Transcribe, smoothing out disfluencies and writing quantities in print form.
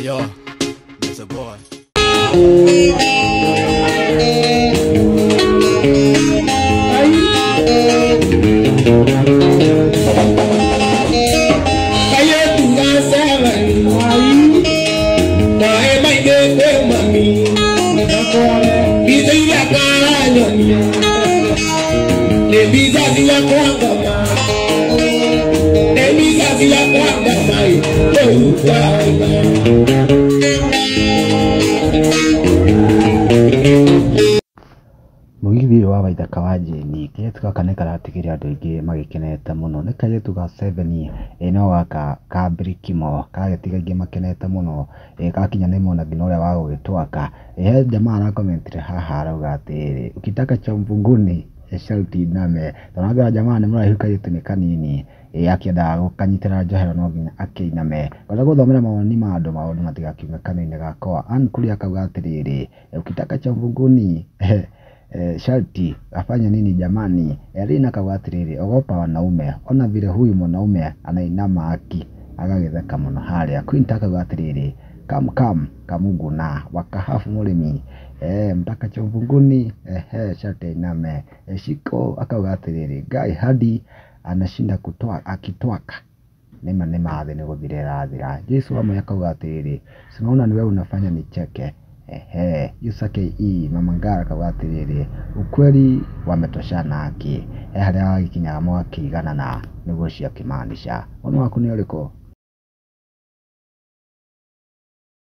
Yo, that's a boy. Mugithi wa Waithaka wa Jane kairetu gaka nĩ karatigiria andũ aingĩ magĩkenete mũno. Nĩ kairetu ga 7 no gaka ka Brikimo kagetiga aingĩ makenete mũno, gakinya nĩ mona nginya ũrĩa wa gũgĩtwaka. He jamaa arakomentire haha arauga atĩrĩ, ukitaka cha mvunguni sharti iname. Tũnagira jamaa nĩ mũraihu, kairetu nĩ kanini, akĩenda gũkanyitĩra njohero no nginya akĩiname. Kwenda gũthomera mawoni ma andũ, maũndũ matigakiume kanua-inĩ gakwa. Kuri akauga atĩrĩrĩ, ukitaka cha mvunguni sharti afanye nini jamani? Rina akauga atĩrĩrĩ, ogopa wanaume, ona vile huyu mwanaume anainama agagĩtheka mũno harĩa. Queen akauga atĩrĩrĩ, come kamuguna wakahafu mũrĩmi, mtaka cha mvunguni sharti iname. Shiko akauga atĩrĩrĩ, guy hadi anashinda akitwaka nema thĩ nĩ gũthira ĩrathira. Jesu amwe akauga atĩrĩrĩ, sinaona ni wewe unafanya nicheke. Yusake Mama Ngara akauga atĩrĩrĩ, ukweli wametoshana harĩa wagikinyaga mwakĩigana na nĩguo cia kimaanisha. Ono waku nĩ ũrĩkũ?